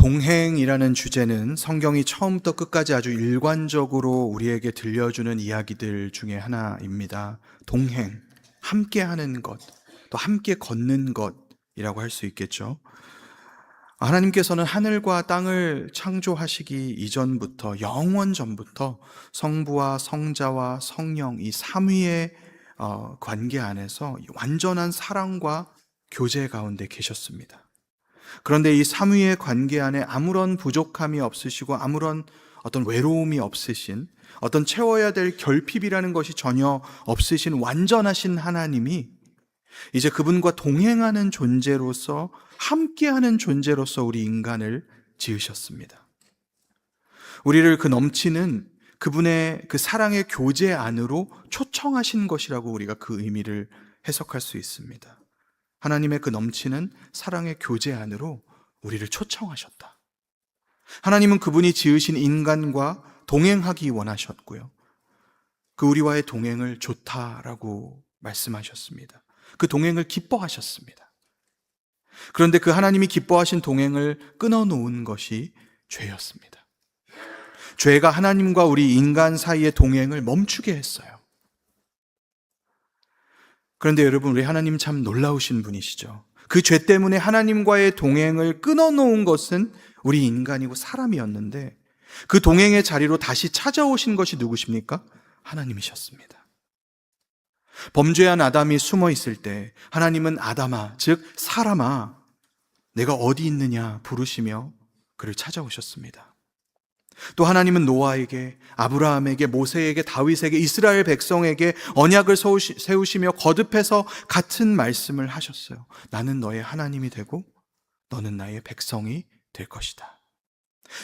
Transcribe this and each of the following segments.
동행이라는 주제는 성경이 처음부터 끝까지 아주 일관적으로 우리에게 들려주는 이야기들 중에 하나입니다. 동행, 함께 하는 것, 또 함께 걷는 것이라고 할 수 있겠죠. 하나님께서는 하늘과 땅을 창조하시기 이전부터, 영원 전부터 성부와 성자와 성령 이 삼위의 관계 안에서 완전한 사랑과 교제 가운데 계셨습니다. 그런데 이 삼위의 관계 안에 아무런 부족함이 없으시고 아무런 어떤 외로움이 없으신, 어떤 채워야 될 결핍이라는 것이 전혀 없으신 완전하신 하나님이 이제 그분과 동행하는 존재로서, 함께하는 존재로서 우리 인간을 지으셨습니다. 우리를 그 넘치는 그분의 그 사랑의 교제 안으로 초청하신 것이라고 우리가 그 의미를 해석할 수 있습니다. 하나님의 그 넘치는 사랑의 교제 안으로 우리를 초청하셨다. 하나님은 그분이 지으신 인간과 동행하기 원하셨고요. 그 우리와의 동행을 좋다라고 말씀하셨습니다. 그 동행을 기뻐하셨습니다. 그런데 그 하나님이 기뻐하신 동행을 끊어놓은 것이 죄였습니다. 죄가 하나님과 우리 인간 사이의 동행을 멈추게 했어요. 그런데 여러분, 우리 하나님 참 놀라우신 분이시죠. 그 죄 때문에 하나님과의 동행을 끊어놓은 것은 우리 인간이고 사람이었는데 그 동행의 자리로 다시 찾아오신 것이 누구십니까? 하나님이셨습니다. 범죄한 아담이 숨어 있을 때 하나님은 아담아, 즉 사람아, 내가 어디 있느냐 부르시며 그를 찾아오셨습니다. 또 하나님은 노아에게, 아브라함에게, 모세에게, 다윗에게, 이스라엘 백성에게 언약을 세우시며 거듭해서 같은 말씀을 하셨어요. 나는 너의 하나님이 되고 너는 나의 백성이 될 것이다.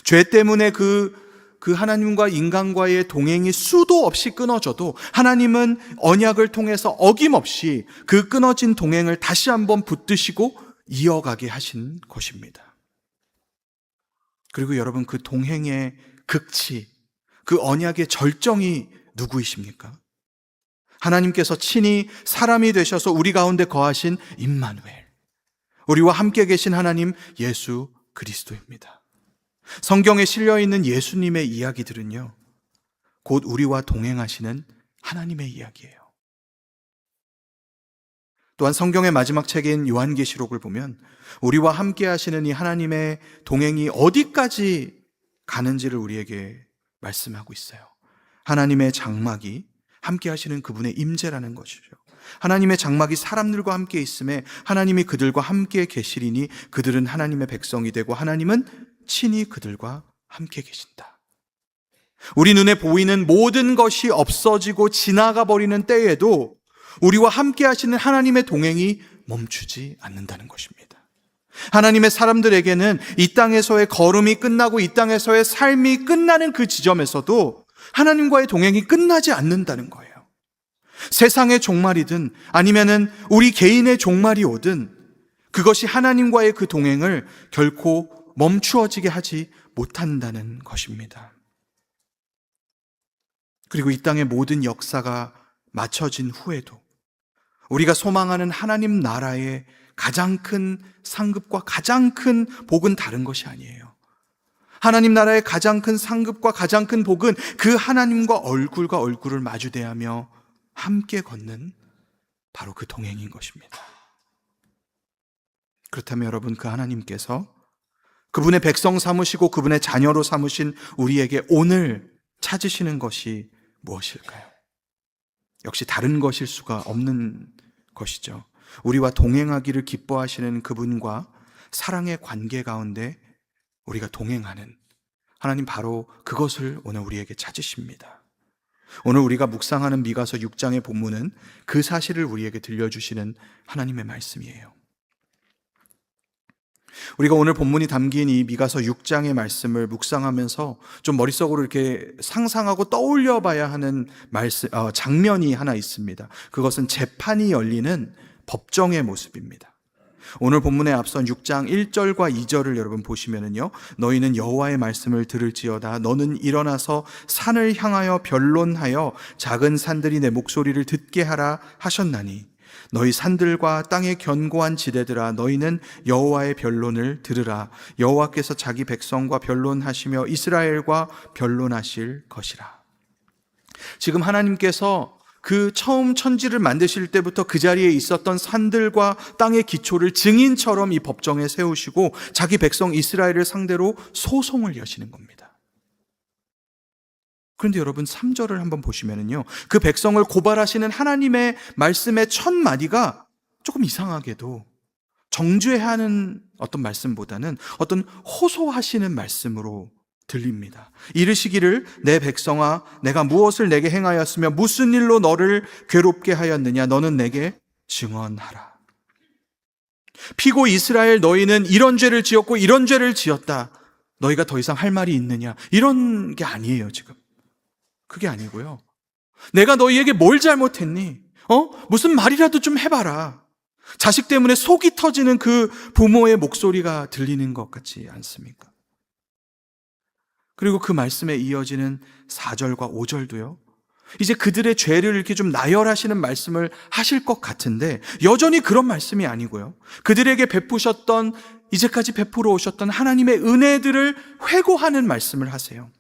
죄 때문에 그 하나님과 인간과의 동행이 수도 없이 끊어져도 하나님은 언약을 통해서 어김없이 그 끊어진 동행을 다시 한번 붙드시고 이어가게 하신 것입니다. 그리고 여러분, 그 동행의 극치, 그 언약의 절정이 누구이십니까? 하나님께서 친히 사람이 되셔서 우리 가운데 거하신 임마누엘, 우리와 함께 계신 하나님 예수 그리스도입니다. 성경에 실려있는 예수님의 이야기들은요, 곧 우리와 동행하시는 하나님의 이야기예요. 또한 성경의 마지막 책인 요한계시록을 보면 우리와 함께 하시는 이 하나님의 동행이 어디까지 가는지를 우리에게 말씀하고 있어요. 하나님의 장막이 함께 하시는 그분의 임재라는 것이죠. 하나님의 장막이 사람들과 함께 있음에 하나님이 그들과 함께 계시리니 그들은 하나님의 백성이 되고 하나님은 친히 그들과 함께 계신다. 우리 눈에 보이는 모든 것이 없어지고 지나가 버리는 때에도 우리와 함께 하시는 하나님의 동행이 멈추지 않는다는 것입니다. 하나님의 사람들에게는 이 땅에서의 걸음이 끝나고 이 땅에서의 삶이 끝나는 그 지점에서도 하나님과의 동행이 끝나지 않는다는 거예요. 세상의 종말이든 아니면은 우리 개인의 종말이 오든 그것이 하나님과의 그 동행을 결코 멈추어지게 하지 못한다는 것입니다. 그리고 이 땅의 모든 역사가 마쳐진 후에도 우리가 소망하는 하나님 나라의 가장 큰 상급과 가장 큰 복은 다른 것이 아니에요. 하나님 나라의 가장 큰 상급과 가장 큰 복은 그 하나님과 얼굴과 얼굴을 마주대하며 함께 걷는 바로 그 동행인 것입니다. 그렇다면 여러분, 그 하나님께서 그분의 백성 삼으시고 그분의 자녀로 삼으신 우리에게 오늘 찾으시는 것이 무엇일까요? 역시 다른 것일 수가 없는 것이죠. 우리와 동행하기를 기뻐하시는 그분과 사랑의 관계 가운데 우리가 동행하는 하나님, 바로 그것을 오늘 우리에게 찾으십니다. 오늘 우리가 묵상하는 미가서 6장의 본문은 그 사실을 우리에게 들려주시는 하나님의 말씀이에요. 우리가 오늘 본문이 담긴 이 미가서 6장의 말씀을 묵상하면서 좀 머릿속으로 이렇게 상상하고 떠올려 봐야 하는 장면이 하나 있습니다. 그것은 재판이 열리는 법정의 모습입니다. 오늘 본문에 앞선 6장 1절과 2절을 여러분 보시면은요, 너희는 여호와의 말씀을 들을지어다. 너는 일어나서 산을 향하여 변론하여 작은 산들이 내 목소리를 듣게 하라 하셨나니 너희 산들과 땅의 견고한 지대들아, 너희는 여호와의 변론을 들으라. 여호와께서 자기 백성과 변론하시며 이스라엘과 변론하실 것이라. 지금 하나님께서 그 처음 천지를 만드실 때부터 그 자리에 있었던 산들과 땅의 기초를 증인처럼 이 법정에 세우시고 자기 백성 이스라엘을 상대로 소송을 여시는 겁니다. 그런데 여러분 3절을 한번 보시면은요, 그 백성을 고발하시는 하나님의 말씀의 첫 마디가 조금 이상하게도 정죄하는 어떤 말씀보다는 어떤 호소하시는 말씀으로 들립니다. 이르시기를 내 백성아, 내가 무엇을 내게 행하였으며 무슨 일로 너를 괴롭게 하였느냐, 너는 내게 증언하라. 피고 이스라엘, 너희는 이런 죄를 지었고 이런 죄를 지었다. 너희가 더 이상 할 말이 있느냐, 이런 게 아니에요. 지금 그게 아니고요, 내가 너희에게 뭘 잘못했니? 무슨 말이라도 좀 해봐라. 자식 때문에 속이 터지는 그 부모의 목소리가 들리는 것 같지 않습니까? 그리고 그 말씀에 이어지는 4절과 5절도요, 이제 그들의 죄를 이렇게 좀 나열하시는 말씀을 하실 것 같은데 여전히 그런 말씀이 아니고요, 그들에게 베푸셨던, 이제까지 베풀어 오셨던 하나님의 은혜들을 회고하는 말씀을 하세요.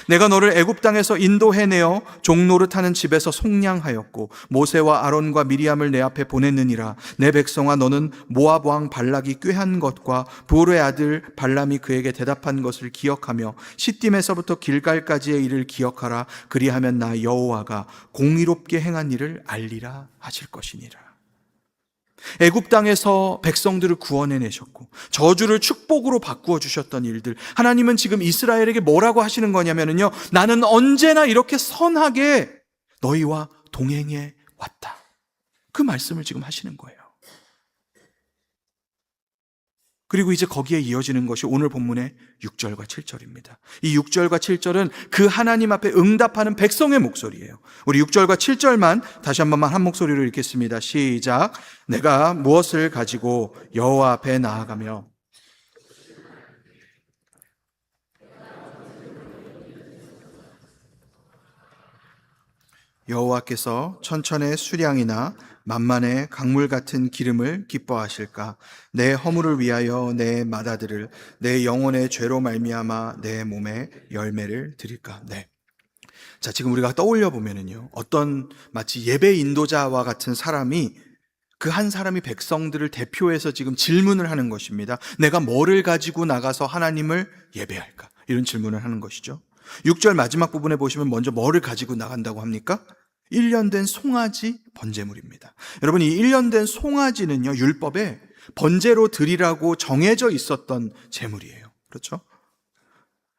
내가 너를 애굽 땅에서 인도해내어 종노릇하는 집에서 속량하였고 모세와 아론과 미리암을 내 앞에 보냈느니라. 내 백성아, 너는 모압 왕 발락이 꾀한 것과 부올의 아들 발람이 그에게 대답한 것을 기억하며 시딤에서부터 길갈까지의 일을 기억하라. 그리하면 나 여호와가 공의롭게 행한 일을 알리라 하실 것이니라. 애굽 땅에서 백성들을 구원해내셨고 저주를 축복으로 바꾸어 주셨던 일들, 하나님은 지금 이스라엘에게 뭐라고 하시는 거냐면요, 나는 언제나 이렇게 선하게 너희와 동행해 왔다. 그 말씀을 지금 하시는 거예요. 그리고 이제 거기에 이어지는 것이 오늘 본문의 6절과 7절입니다. 이 6절과 7절은 그 하나님 앞에 응답하는 백성의 목소리예요. 우리 6절과 7절만 다시 한 번만 한 목소리로 읽겠습니다. 시작. 내가 무엇을 가지고 여호와 앞에 나아가며 여호와께서 천천의 수량이나 만만의 강물 같은 기름을 기뻐하실까? 내 허물을 위하여 내 맏아들을, 내 영혼의 죄로 말미암아 내 몸에 열매를 드릴까? 네. 자, 지금 우리가 떠올려 보면은요, 어떤 마치 예배 인도자와 같은 사람이, 그 한 사람이 백성들을 대표해서 지금 질문을 하는 것입니다. 내가 뭐를 가지고 나가서 하나님을 예배할까? 이런 질문을 하는 것이죠. 6절 마지막 부분에 보시면 먼저 뭐를 가지고 나간다고 합니까? 1년 된 송아지 번제물입니다. 여러분, 이 1년 된 송아지는요, 율법에 번제로 드리라고 정해져 있었던 제물이에요. 그렇죠?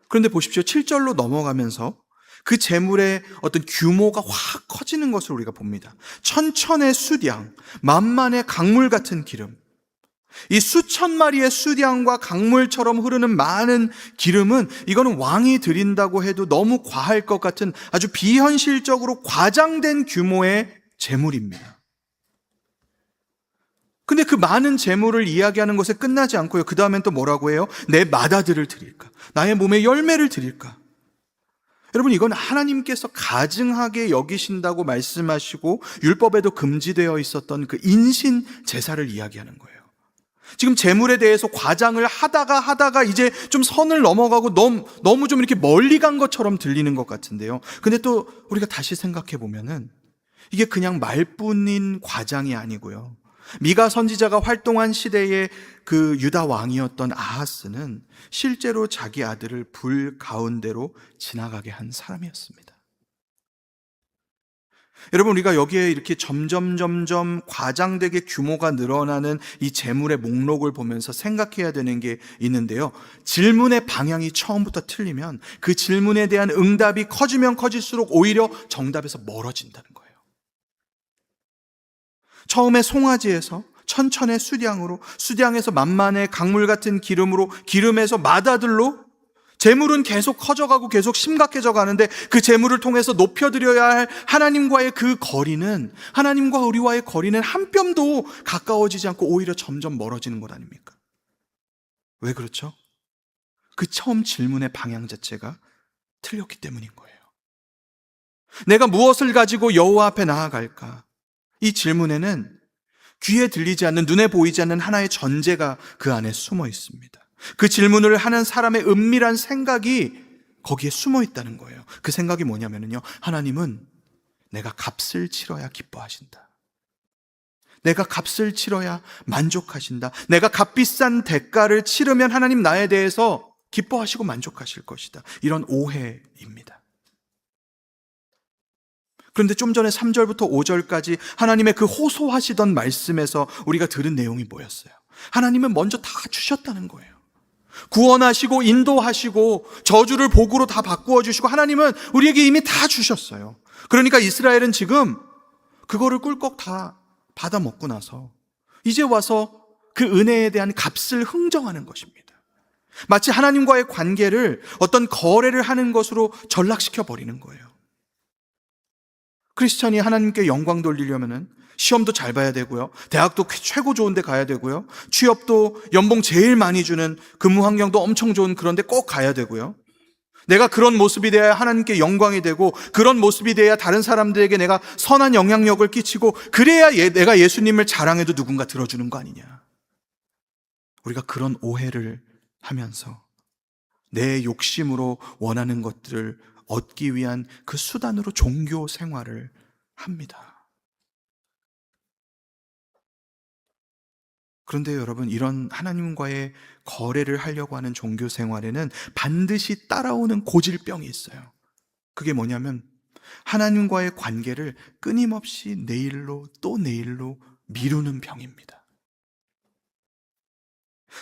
그런데 보십시오. 7절로 넘어가면서 그 제물의 어떤 규모가 확 커지는 것을 우리가 봅니다. 천천의 수량, 만만의 강물 같은 기름. 이 수천 마리의 수량과 강물처럼 흐르는 많은 기름은, 이거는 왕이 드린다고 해도 너무 과할 것 같은 아주 비현실적으로 과장된 규모의 제물입니다. 근데 그 많은 제물을 이야기하는 것에 끝나지 않고요, 그 다음엔 또 뭐라고 해요? 내 맏아들을 드릴까? 나의 몸에 열매를 드릴까? 여러분, 이건 하나님께서 가증하게 여기신다고 말씀하시고 율법에도 금지되어 있었던 그 인신 제사를 이야기하는 거예요. 지금 제물에 대해서 과장을 하다가 이제 좀 선을 넘어가고 너무 좀 이렇게 멀리 간 것처럼 들리는 것 같은데요. 근데 또 우리가 다시 생각해 보면은 이게 그냥 말뿐인 과장이 아니고요, 미가 선지자가 활동한 시대의 그 유다 왕이었던 아하스는 실제로 자기 아들을 불 가운데로 지나가게 한 사람이었습니다. 여러분, 우리가 여기에 이렇게 점점 과장되게 규모가 늘어나는 이 제물의 목록을 보면서 생각해야 되는 게 있는데요, 질문의 방향이 처음부터 틀리면 그 질문에 대한 응답이 커지면 커질수록 오히려 정답에서 멀어진다는 거예요. 처음에 송아지에서 천천의 수량으로, 수량에서 만만의 강물 같은 기름으로, 기름에서 맏아들로, 재물은 계속 커져가고 계속 심각해져 가는데 그 재물을 통해서 높여드려야 할 하나님과의 그 거리는, 하나님과 우리와의 거리는 한 뼘도 가까워지지 않고 오히려 점점 멀어지는 것 아닙니까? 왜 그렇죠? 그 처음 질문의 방향 자체가 틀렸기 때문인 거예요. 내가 무엇을 가지고 여호와 앞에 나아갈까? 이 질문에는 귀에 들리지 않는, 눈에 보이지 않는 하나의 전제가 그 안에 숨어 있습니다. 그 질문을 하는 사람의 은밀한 생각이 거기에 숨어 있다는 거예요. 그 생각이 뭐냐면요, 하나님은 내가 값을 치러야 기뻐하신다. 내가 값을 치러야 만족하신다. 내가 값비싼 대가를 치르면 하나님 나에 대해서 기뻐하시고 만족하실 것이다. 이런 오해입니다. 그런데 좀 전에 3절부터 5절까지 하나님의 그 호소하시던 말씀에서 우리가 들은 내용이 뭐였어요? 하나님은 먼저 다 주셨다는 거예요. 구원하시고 인도하시고 저주를 복으로 다 바꾸어 주시고 하나님은 우리에게 이미 다 주셨어요. 그러니까 이스라엘은 지금 그거를 꿀꺽 다 받아 먹고 나서 이제 와서 그 은혜에 대한 값을 흥정하는 것입니다. 마치 하나님과의 관계를 어떤 거래를 하는 것으로 전락시켜 버리는 거예요. 크리스천이 하나님께 영광 돌리려면은 시험도 잘 봐야 되고요. 대학도 최고 좋은 데 가야 되고요. 취업도 연봉 제일 많이 주는 근무 환경도 엄청 좋은 그런 데 꼭 가야 되고요. 내가 그런 모습이 돼야 하나님께 영광이 되고 그런 모습이 돼야 다른 사람들에게 내가 선한 영향력을 끼치고 그래야 내가 예수님을 자랑해도 누군가 들어주는 거 아니냐. 우리가 그런 오해를 하면서 내 욕심으로 원하는 것들을 얻기 위한 그 수단으로 종교 생활을 합니다. 그런데 여러분, 이런 하나님과의 거래를 하려고 하는 종교 생활에는 반드시 따라오는 고질병이 있어요. 그게 뭐냐면 하나님과의 관계를 끊임없이 내일로 또 내일로 미루는 병입니다.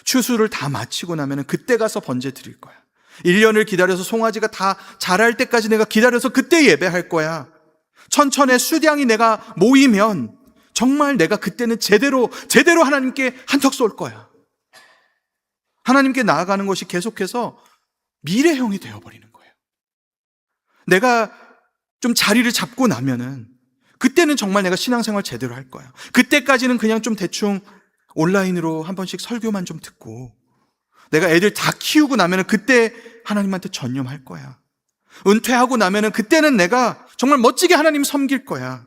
추수를 다 마치고 나면 그때 가서 번제 드릴 거야. 1년을 기다려서 송아지가 다 자랄 때까지 내가 기다려서 그때 예배할 거야. 천천의 수량이 내가 모이면 정말 내가 그때는 제대로 하나님께 한턱 쏠 거야. 하나님께 나아가는 것이 계속해서 미래형이 되어버리는 거예요. 내가 좀 자리를 잡고 나면은 그때는 정말 내가 신앙생활 제대로 할 거야. 그때까지는 그냥 좀 대충 온라인으로 한 번씩 설교만 좀 듣고 내가 애들 다 키우고 나면은 그때 하나님한테 전념할 거야. 은퇴하고 나면은 그때는 내가 정말 멋지게 하나님 섬길 거야.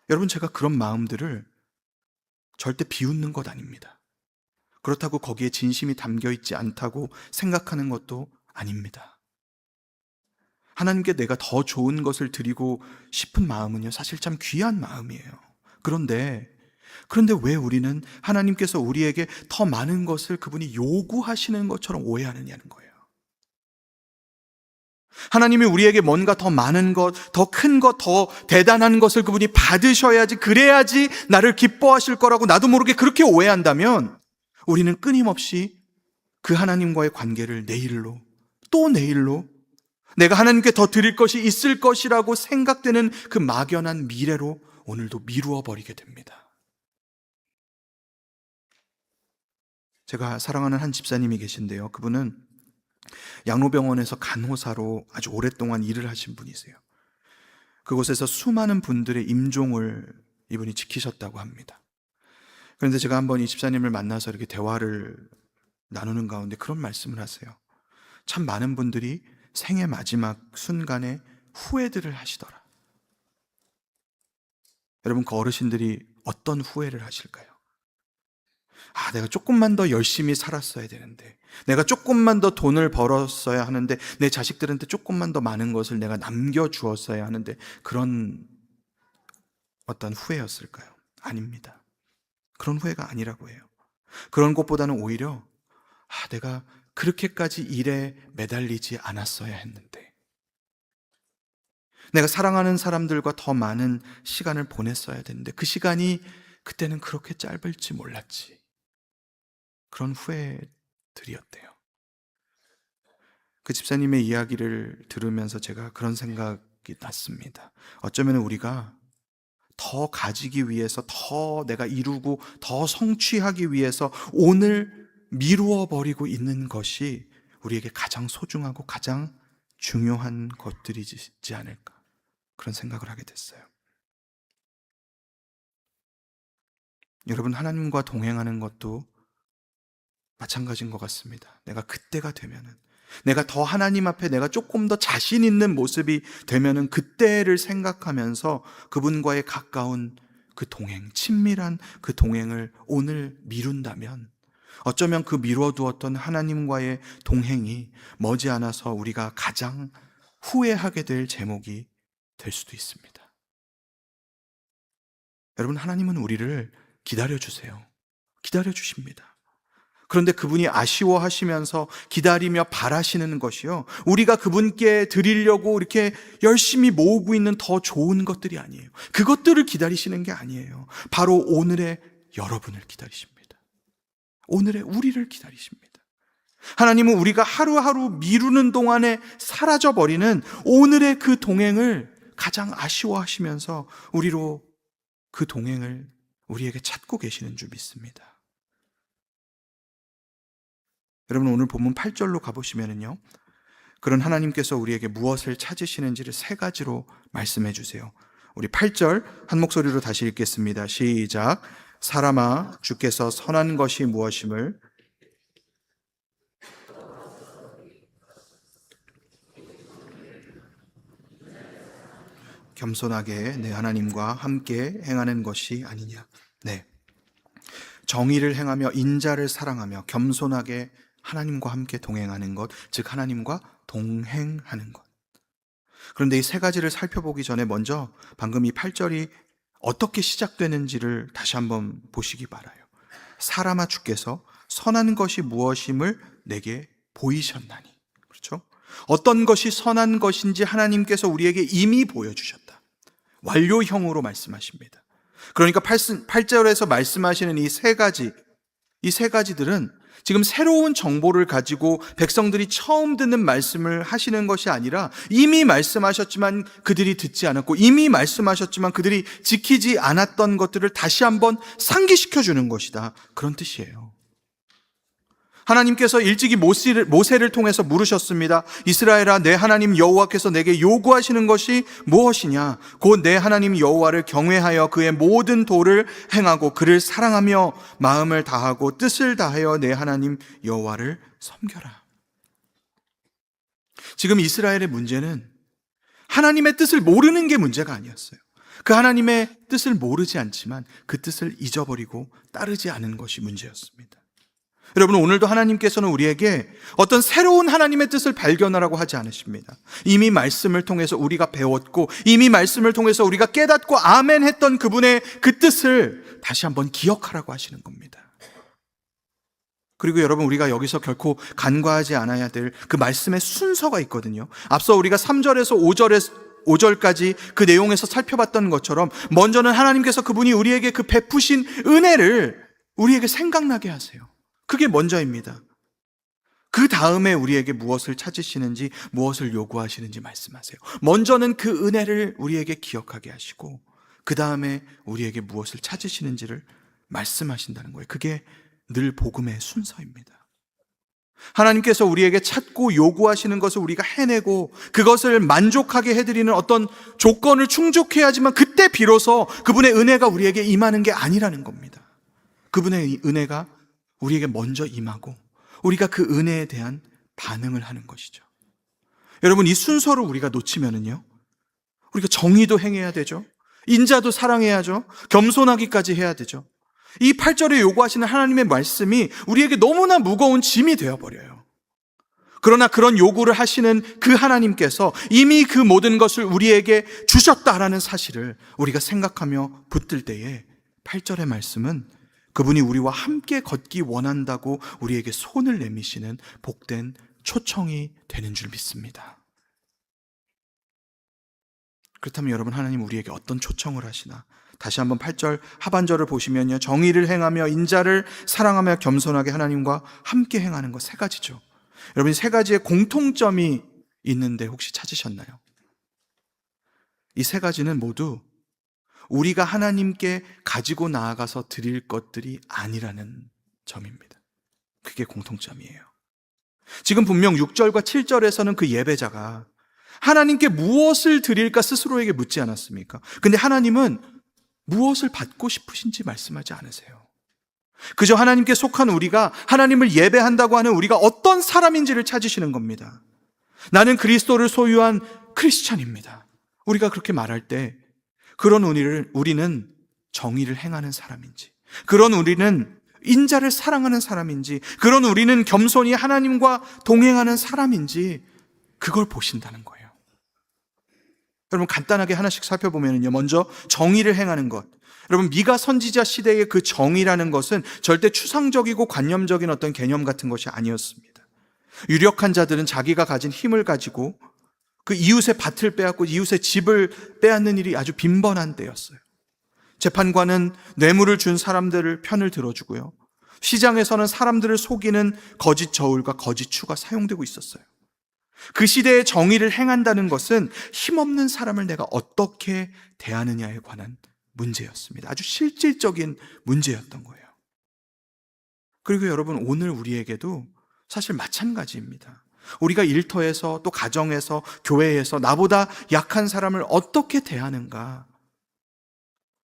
여러분, 제가 그런 마음들을 절대 비웃는 것 아닙니다. 그렇다고 거기에 진심이 담겨 있지 않다고 생각하는 것도 아닙니다. 하나님께 내가 더 좋은 것을 드리고 싶은 마음은요, 사실 참 귀한 마음이에요. 그런데 왜 우리는 하나님께서 우리에게 더 많은 것을 그분이 요구하시는 것처럼 오해하느냐는 거예요. 하나님이 우리에게 뭔가 더 많은 것, 더 큰 것, 더 대단한 것을 그분이 받으셔야지, 그래야지 나를 기뻐하실 거라고 나도 모르게 그렇게 오해한다면 우리는 끊임없이 그 하나님과의 관계를 내일로 또 내일로 내가 하나님께 더 드릴 것이 있을 것이라고 생각되는 그 막연한 미래로 오늘도 미루어 버리게 됩니다. 제가 사랑하는 한 집사님이 계신데요. 그분은 양로병원에서 간호사로 아주 오랫동안 일을 하신 분이세요. 그곳에서 수많은 분들의 임종을 이분이 지키셨다고 합니다. 그런데 제가 한번 이 집사님을 만나서 이렇게 대화를 나누는 가운데 그런 말씀을 하세요. 참 많은 분들이 생의 마지막 순간에 후회들을 하시더라. 여러분, 그 어르신들이 어떤 후회를 하실까요? 내가 조금만 더 열심히 살았어야 되는데, 내가 조금만 더 돈을 벌었어야 하는데, 내 자식들한테 조금만 더 많은 것을 내가 남겨주었어야 하는데, 그런 어떤 후회였을까요? 아닙니다. 그런 후회가 아니라고 해요. 그런 것보다는 오히려 내가 그렇게까지 일에 매달리지 않았어야 했는데, 내가 사랑하는 사람들과 더 많은 시간을 보냈어야 되는데 그 시간이 그때는 그렇게 짧을지 몰랐지. 그런 후회들이었대요. 그 집사님의 이야기를 들으면서 제가 그런 생각이 났습니다. 어쩌면 우리가 더 가지기 위해서, 더 내가 이루고 더 성취하기 위해서 오늘 미루어 버리고 있는 것이 우리에게 가장 소중하고 가장 중요한 것들이지 않을까, 그런 생각을 하게 됐어요. 여러분, 하나님과 동행하는 것도 마찬가지인 것 같습니다. 내가 그때가 되면은, 내가 더 하나님 앞에 내가 조금 더 자신 있는 모습이 되면은 그때를 생각하면서 그분과의 가까운 그 동행, 친밀한 그 동행을 오늘 미룬다면 어쩌면 그 미뤄두었던 하나님과의 동행이 머지않아서 우리가 가장 후회하게 될 제목이 될 수도 있습니다. 여러분, 하나님은 우리를 기다려주세요. 기다려주십니다. 그런데 그분이 아쉬워하시면서 기다리며 바라시는 것이요, 우리가 그분께 드리려고 이렇게 열심히 모으고 있는 더 좋은 것들이 아니에요. 그것들을 기다리시는 게 아니에요. 바로 오늘의 여러분을 기다리십니다. 오늘의 우리를 기다리십니다. 하나님은 우리가 하루하루 미루는 동안에 사라져버리는 오늘의 그 동행을 가장 아쉬워하시면서 우리로 그 동행을 우리에게 찾고 계시는 줄 믿습니다. 여러분, 오늘 본문 8절로 가보시면요, 그런 하나님께서 우리에게 무엇을 찾으시는지를 세 가지로 말씀해 주세요. 우리 8절 한 목소리로 다시 읽겠습니다. 시작. 사람아, 주께서 선한 것이 무엇임을 겸손하게 내 하나님과 함께 행하는 것이 아니냐. 네, 정의를 행하며 인자를 사랑하며 겸손하게 하나님과 함께 동행하는 것, 즉 하나님과 동행하는 것. 그런데 이 세 가지를 살펴보기 전에 먼저 방금 이 8절이 어떻게 시작되는지를 다시 한번 보시기 바라요. 사람아, 주께서 선한 것이 무엇임을 내게 보이셨나니. 그렇죠? 어떤 것이 선한 것인지 하나님께서 우리에게 이미 보여주셨다. 완료형으로 말씀하십니다. 그러니까 8절에서 말씀하시는 이 세 가지들은 지금 새로운 정보를 가지고 백성들이 처음 듣는 말씀을 하시는 것이 아니라 이미 말씀하셨지만 그들이 듣지 않았고 이미 말씀하셨지만 그들이 지키지 않았던 것들을 다시 한번 상기시켜 주는 것이다. 그런 뜻이에요. 하나님께서 일찍이 모세를 통해서 물으셨습니다. 이스라엘아, 내 하나님 여호와께서 내게 요구하시는 것이 무엇이냐? 곧 내 하나님 여호와를 경외하여 그의 모든 도를 행하고 그를 사랑하며 마음을 다하고 뜻을 다하여 내 하나님 여호와를 섬겨라. 지금 이스라엘의 문제는 하나님의 뜻을 모르는 게 문제가 아니었어요. 그 하나님의 뜻을 모르지 않지만 그 뜻을 잊어버리고 따르지 않은 것이 문제였습니다. 여러분, 오늘도 하나님께서는 우리에게 어떤 새로운 하나님의 뜻을 발견하라고 하지 않으십니다. 이미 말씀을 통해서 우리가 배웠고 이미 말씀을 통해서 우리가 깨닫고 아멘 했던 그분의 그 뜻을 다시 한번 기억하라고 하시는 겁니다. 그리고 여러분, 우리가 여기서 결코 간과하지 않아야 될 그 말씀의 순서가 있거든요. 앞서 우리가 3절에서 5절까지 그 내용에서 살펴봤던 것처럼 먼저는 하나님께서 그분이 우리에게 그 베푸신 은혜를 우리에게 생각나게 하세요. 그게 먼저입니다. 그 다음에 우리에게 무엇을 찾으시는지, 무엇을 요구하시는지 말씀하세요. 먼저는 그 은혜를 우리에게 기억하게 하시고 그 다음에 우리에게 무엇을 찾으시는지를 말씀하신다는 거예요. 그게 늘 복음의 순서입니다. 하나님께서 우리에게 찾고 요구하시는 것을 우리가 해내고 그것을 만족하게 해드리는 어떤 조건을 충족해야지만 그때 비로소 그분의 은혜가 우리에게 임하는 게 아니라는 겁니다. 그분의 은혜가 우리에게 먼저 임하고 우리가 그 은혜에 대한 반응을 하는 것이죠. 여러분, 이 순서를 우리가 놓치면은요, 우리가 정의도 행해야 되죠. 인자도 사랑해야죠. 겸손하기까지 해야 되죠. 이 8절에 요구하시는 하나님의 말씀이 우리에게 너무나 무거운 짐이 되어버려요. 그러나 그런 요구를 하시는 그 하나님께서 이미 그 모든 것을 우리에게 주셨다라는 사실을 우리가 생각하며 붙들 때에 8절의 말씀은 그분이 우리와 함께 걷기 원한다고 우리에게 손을 내미시는 복된 초청이 되는 줄 믿습니다. 그렇다면 여러분, 하나님 우리에게 어떤 초청을 하시나? 다시 한번 8절 하반절을 보시면요, 정의를 행하며 인자를 사랑하며 겸손하게 하나님과 함께 행하는 것 세 가지죠. 여러분, 세 가지의 공통점이 있는데 혹시 찾으셨나요? 이 세 가지는 모두 우리가 하나님께 가지고 나아가서 드릴 것들이 아니라는 점입니다. 그게 공통점이에요. 지금 분명 6절과 7절에서는 그 예배자가 하나님께 무엇을 드릴까 스스로에게 묻지 않았습니까? 근데 하나님은 무엇을 받고 싶으신지 말씀하지 않으세요. 그저 하나님께 속한 우리가 하나님을 예배한다고 하는 우리가 어떤 사람인지를 찾으시는 겁니다. 나는 그리스도를 소유한 크리스찬입니다. 우리가 그렇게 말할 때 그런 우리는 정의를 행하는 사람인지, 그런 우리는 인자를 사랑하는 사람인지, 그런 우리는 겸손히 하나님과 동행하는 사람인지, 그걸 보신다는 거예요. 여러분, 간단하게 하나씩 살펴보면요, 먼저 정의를 행하는 것. 여러분, 미가 선지자 시대의 그 정의라는 것은 절대 추상적이고 관념적인 어떤 개념 같은 것이 아니었습니다. 유력한 자들은 자기가 가진 힘을 가지고 그 이웃의 밭을 빼앗고 이웃의 집을 빼앗는 일이 아주 빈번한 때였어요. 재판관은 뇌물을 준 사람들을 편을 들어주고요, 시장에서는 사람들을 속이는 거짓 저울과 거짓 추가 사용되고 있었어요. 그 시대의 정의를 행한다는 것은 힘없는 사람을 내가 어떻게 대하느냐에 관한 문제였습니다. 아주 실질적인 문제였던 거예요. 그리고 여러분, 오늘 우리에게도 사실 마찬가지입니다. 우리가 일터에서, 또 가정에서, 교회에서 나보다 약한 사람을 어떻게 대하는가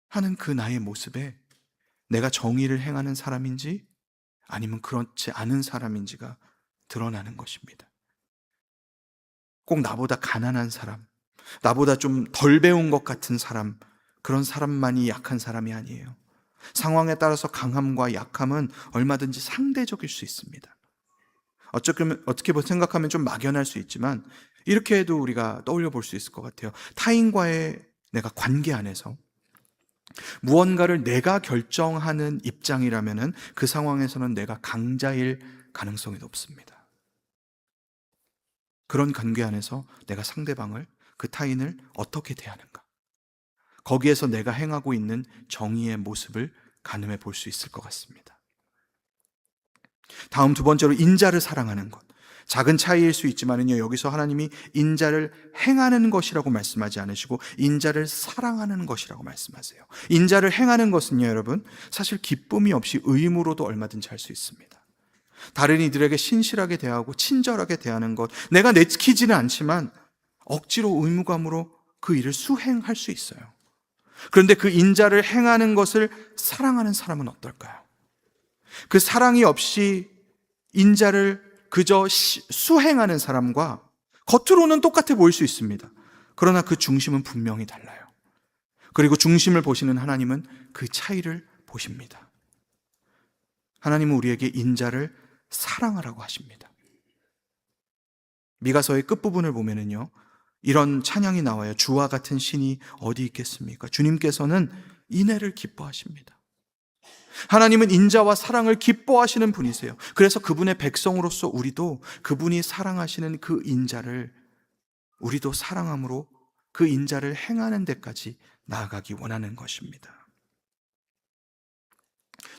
하는 그 나의 모습에 내가 정의를 행하는 사람인지 아니면 그렇지 않은 사람인지가 드러나는 것입니다. 꼭 나보다 가난한 사람, 나보다 좀 덜 배운 것 같은 사람, 그런 사람만이 약한 사람이 아니에요. 상황에 따라서 강함과 약함은 얼마든지 상대적일 수 있습니다. 어떻게 생각하면 좀 막연할 수 있지만, 이렇게 해도 우리가 떠올려 볼 수 있을 것 같아요. 타인과의 내가 관계 안에서 무언가를 내가 결정하는 입장이라면 그 상황에서는 내가 강자일 가능성이 높습니다. 그런 관계 안에서 내가 상대방을, 그 타인을 어떻게 대하는가, 거기에서 내가 행하고 있는 정의의 모습을 가늠해 볼 수 있을 것 같습니다. 다음 두 번째로, 인자를 사랑하는 것. 작은 차이일 수 있지만요, 여기서 하나님이 인자를 행하는 것이라고 말씀하지 않으시고 인자를 사랑하는 것이라고 말씀하세요. 인자를 행하는 것은요, 여러분, 사실 기쁨이 없이 의무로도 얼마든지 할 수 있습니다. 다른 이들에게 신실하게 대하고 친절하게 대하는 것, 내가 내키지는 않지만 억지로 의무감으로 그 일을 수행할 수 있어요. 그런데 그 인자를 행하는 것을 사랑하는 사람은 어떨까요? 그 사랑이 없이 인자를 그저 수행하는 사람과 겉으로는 똑같아 보일 수 있습니다. 그러나 그 중심은 분명히 달라요. 그리고 중심을 보시는 하나님은 그 차이를 보십니다. 하나님은 우리에게 인자를 사랑하라고 하십니다. 미가서의 끝부분을 보면은요, 이런 찬양이 나와요. 주와 같은 신이 어디 있겠습니까? 주님께서는 인애를 기뻐하십니다. 하나님은 인자와 사랑을 기뻐하시는 분이세요. 그래서 그분의 백성으로서 우리도 그분이 사랑하시는 그 인자를 우리도 사랑함으로 그 인자를 행하는 데까지 나아가기 원하는 것입니다.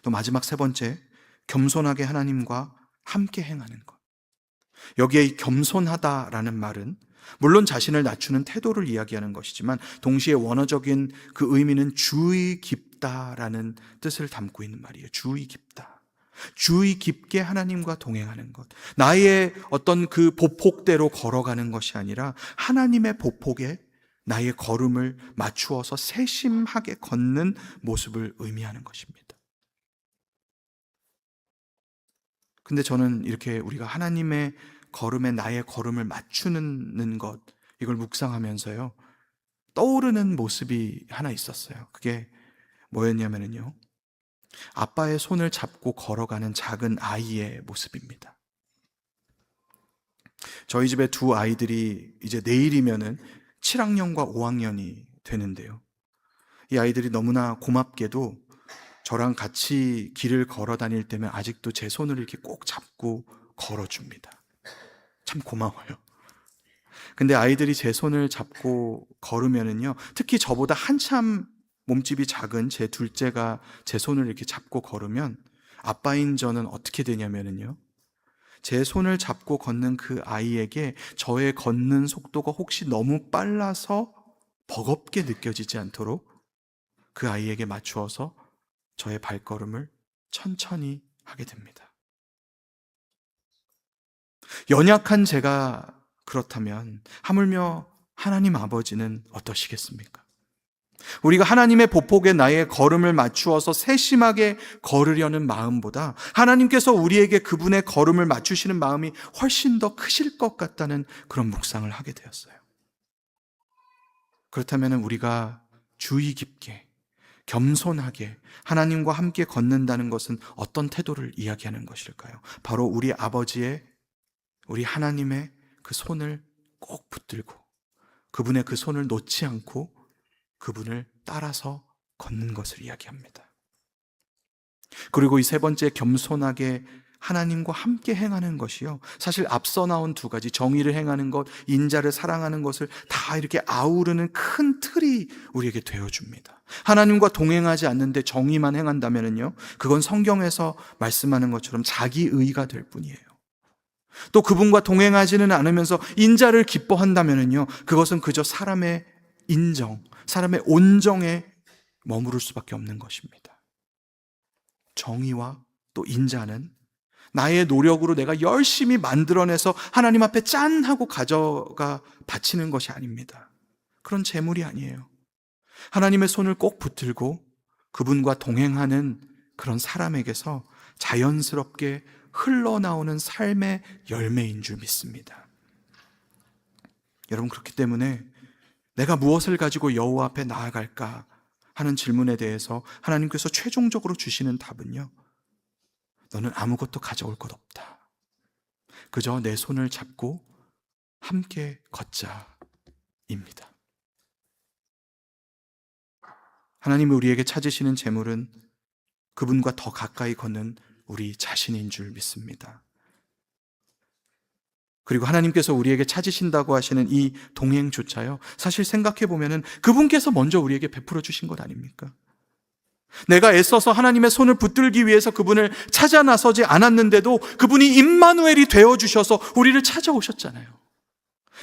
또 마지막 세 번째, 겸손하게 하나님과 함께 행하는 것. 여기에 이 겸손하다라는 말은 물론 자신을 낮추는 태도를 이야기하는 것이지만 동시에 원어적인 그 의미는 주의 깊다라는 뜻을 담고 있는 말이에요. 주의 깊다. 주의 깊게 하나님과 동행하는 것. 나의 어떤 그 보폭대로 걸어가는 것이 아니라 하나님의 보폭에 나의 걸음을 맞추어서 세심하게 걷는 모습을 의미하는 것입니다. 근데 저는 이렇게 우리가 하나님의 걸음에 나의 걸음을 맞추는 것, 이걸 묵상하면서요, 떠오르는 모습이 하나 있었어요. 그게 뭐였냐면요, 아빠의 손을 잡고 걸어가는 작은 아이의 모습입니다. 저희 집에 두 아이들이 이제 내일이면은 7학년과 5학년이 되는데요, 이 아이들이 너무나 고맙게도 저랑 같이 길을 걸어 다닐 때면 아직도 제 손을 이렇게 꼭 잡고 걸어줍니다. 참 고마워요. 근데 아이들이 제 손을 잡고 걸으면은요, 특히 저보다 한참 몸집이 작은 제 둘째가 제 손을 이렇게 잡고 걸으면 아빠인 저는 어떻게 되냐면은요, 제 손을 잡고 걷는 그 아이에게 저의 걷는 속도가 혹시 너무 빨라서 버겁게 느껴지지 않도록 그 아이에게 맞추어서 저의 발걸음을 천천히 하게 됩니다. 연약한 제가 그렇다면 하물며 하나님 아버지는 어떠시겠습니까? 우리가 하나님의 보폭에 나의 걸음을 맞추어서 세심하게 걸으려는 마음보다 하나님께서 우리에게 그분의 걸음을 맞추시는 마음이 훨씬 더 크실 것 같다는 그런 묵상을 하게 되었어요. 그렇다면 우리가 주의 깊게 겸손하게 하나님과 함께 걷는다는 것은 어떤 태도를 이야기하는 것일까요? 바로 우리 아버지의, 우리 하나님의 그 손을 꼭 붙들고 그분의 그 손을 놓지 않고 그분을 따라서 걷는 것을 이야기합니다. 그리고 이 세 번째, 겸손하게 하나님과 함께 행하는 것이요, 사실 앞서 나온 두 가지, 정의를 행하는 것, 인자를 사랑하는 것을 다 이렇게 아우르는 큰 틀이 우리에게 되어줍니다. 하나님과 동행하지 않는데 정의만 행한다면요, 그건 성경에서 말씀하는 것처럼 자기의가 될 뿐이에요. 또 그분과 동행하지는 않으면서 인자를 기뻐한다면요, 그것은 그저 사람의 인정, 사람의 온정에 머무를 수밖에 없는 것입니다. 정의와 또 인자는 나의 노력으로 내가 열심히 만들어내서 하나님 앞에 짠 하고 가져가 바치는 것이 아닙니다. 그런 재물이 아니에요. 하나님의 손을 꼭 붙들고 그분과 동행하는 그런 사람에게서 자연스럽게 흘러나오는 삶의 열매인 줄 믿습니다. 여러분, 그렇기 때문에 내가 무엇을 가지고 여호와 앞에 나아갈까 하는 질문에 대해서 하나님께서 최종적으로 주시는 답은요, 너는 아무것도 가져올 것 없다. 그저 내 손을 잡고 함께 걷자입니다. 하나님이 우리에게 찾으시는 재물은 그분과 더 가까이 걷는 우리 자신인 줄 믿습니다. 그리고 하나님께서 우리에게 찾으신다고 하시는 이 동행조차요, 사실 생각해 보면은 그분께서 먼저 우리에게 베풀어 주신 것 아닙니까? 내가 애써서 하나님의 손을 붙들기 위해서 그분을 찾아 나서지 않았는데도 그분이 임마누엘이 되어주셔서 우리를 찾아오셨잖아요.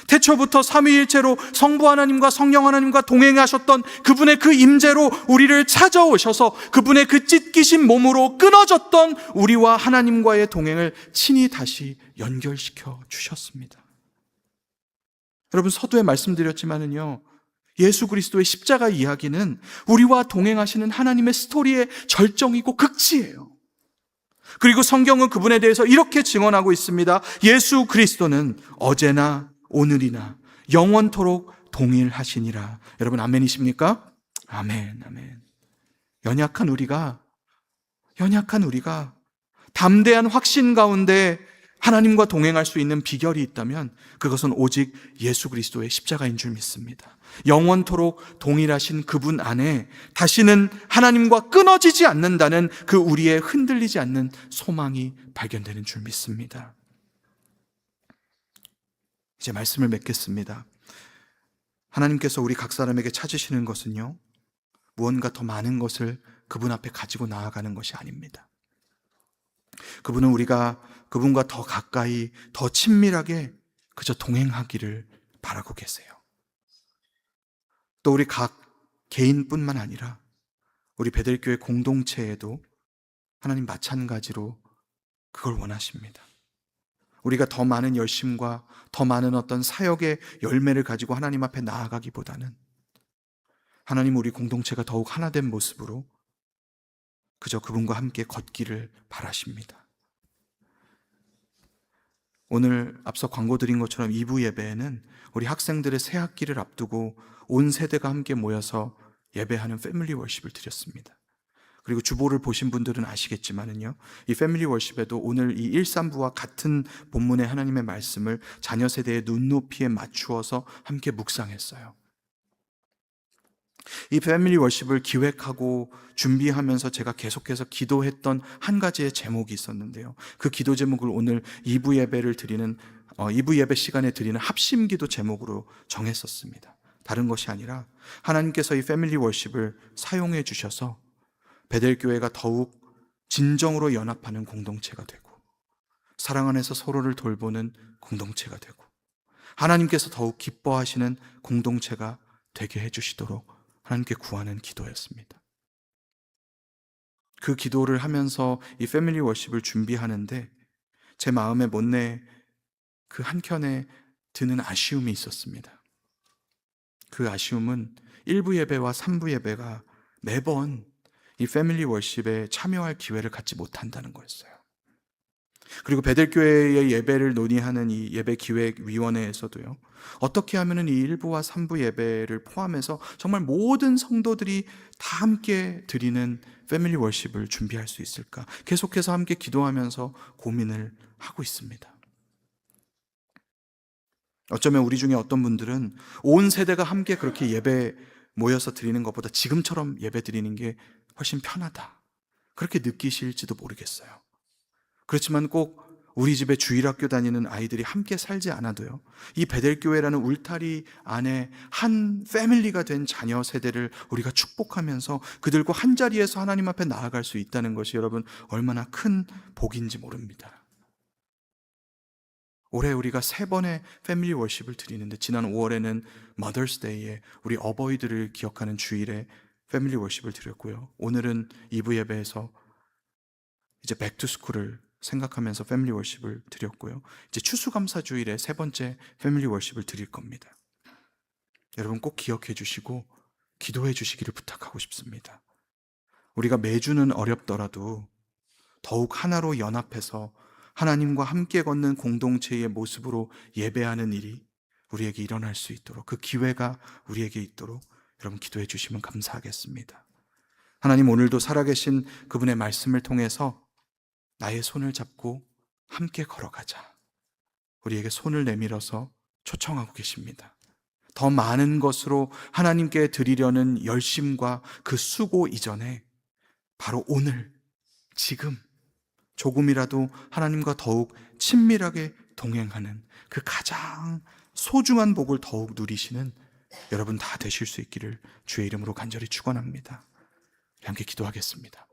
태초부터 삼위일체로 성부 하나님과 성령 하나님과 동행하셨던 그분의 그 임재로 우리를 찾아오셔서 그분의 그 찢기신 몸으로 끊어졌던 우리와 하나님과의 동행을 친히 다시 연결시켜 주셨습니다. 여러분, 서두에 말씀드렸지만은요, 예수 그리스도의 십자가 이야기는 우리와 동행하시는 하나님의 스토리의 절정이고 극치예요. 그리고 성경은 그분에 대해서 이렇게 증언하고 있습니다. 예수 그리스도는 어제나 오늘이나 영원토록 동일하시니라. 여러분, 아멘이십니까? 아멘, 아멘. 연약한 우리가 담대한 확신 가운데 하나님과 동행할 수 있는 비결이 있다면 그것은 오직 예수 그리스도의 십자가인 줄 믿습니다. 영원토록 동일하신 그분 안에 다시는 하나님과 끊어지지 않는다는 그 우리의 흔들리지 않는 소망이 발견되는 줄 믿습니다. 이제 말씀을 맺겠습니다. 하나님께서 우리 각 사람에게 찾으시는 것은요, 무언가 더 많은 것을 그분 앞에 가지고 나아가는 것이 아닙니다. 그분은 우리가 그분과 더 가까이, 더 친밀하게 그저 동행하기를 바라고 계세요. 또 우리 각 개인뿐만 아니라 우리 베델교회 공동체에도 하나님 마찬가지로 그걸 원하십니다. 우리가 더 많은 열심과 더 많은 어떤 사역의 열매를 가지고 하나님 앞에 나아가기보다는 하나님, 우리 공동체가 더욱 하나된 모습으로 그저 그분과 함께 걷기를 바라십니다. 오늘 앞서 광고 드린 것처럼 2부 예배에는 우리 학생들의 새 학기를 앞두고 온 세대가 함께 모여서 예배하는 패밀리 월십을 드렸습니다. 그리고 주보를 보신 분들은 아시겠지만은요, 이 패밀리 월십에도 오늘 이 1, 3부와 같은 본문의 하나님의 말씀을 자녀 세대의 눈높이에 맞추어서 함께 묵상했어요. 이 패밀리 월십을 기획하고 준비하면서 제가 계속해서 기도했던 한 가지의 제목이 있었는데요, 그 기도 제목을 오늘 2부 예배 시간에 드리는 합심 기도 제목으로 정했었습니다. 다른 것이 아니라 하나님께서 이 패밀리 월십을 사용해 주셔서 베델교회가 더욱 진정으로 연합하는 공동체가 되고, 사랑 안에서 서로를 돌보는 공동체가 되고, 하나님께서 더욱 기뻐하시는 공동체가 되게 해주시도록 하나님께 구하는 기도였습니다. 그 기도를 하면서 이 패밀리 월십을 준비하는데 제 마음에 못내 그 한켠에 드는 아쉬움이 있었습니다. 그 아쉬움은 1부 예배와 3부 예배가 매번 이 패밀리 월십에 참여할 기회를 갖지 못한다는 거였어요. 그리고 베델교회의 예배를 논의하는 이 예배기획위원회에서도요, 어떻게 하면은 이 1부와 3부 예배를 포함해서 정말 모든 성도들이 다 함께 드리는 패밀리 월십을 준비할 수 있을까? 계속해서 함께 기도하면서 고민을 하고 있습니다. 어쩌면 우리 중에 어떤 분들은 온 세대가 함께 그렇게 예배 모여서 드리는 것보다 지금처럼 예배 드리는 게 훨씬 편하다, 그렇게 느끼실지도 모르겠어요. 그렇지만 꼭 우리 집에 주일학교 다니는 아이들이 함께 살지 않아도요, 이 베델교회라는 울타리 안에 한 패밀리가 된 자녀 세대를 우리가 축복하면서 그들과 한 자리에서 하나님 앞에 나아갈 수 있다는 것이 여러분 얼마나 큰 복인지 모릅니다. 올해 우리가 3번의 패밀리 월십을 드리는데, 지난 5월에는 Mother's Day에 우리 어버이들을 기억하는 주일에 패밀리 월십을 드렸고요, 오늘은 2부 예배에서 이제 백투스쿨을 생각하면서 패밀리 월십을 드렸고요, 이제 추수감사 주일에 3번째 패밀리 월십을 드릴 겁니다. 여러분 꼭 기억해 주시고 기도해 주시기를 부탁하고 싶습니다. 우리가 매주는 어렵더라도 더욱 하나로 연합해서 하나님과 함께 걷는 공동체의 모습으로 예배하는 일이 우리에게 일어날 수 있도록, 그 기회가 우리에게 있도록 여러분 기도해 주시면 감사하겠습니다. 하나님, 오늘도 살아계신 그분의 말씀을 통해서 나의 손을 잡고 함께 걸어가자, 우리에게 손을 내밀어서 초청하고 계십니다. 더 많은 것으로 하나님께 드리려는 열심과 그 수고 이전에 바로 오늘, 지금 조금이라도 하나님과 더욱 친밀하게 동행하는 그 가장 소중한 복을 더욱 누리시는 여러분 다 되실 수 있기를 주의 이름으로 간절히 축원합니다. 함께 기도하겠습니다.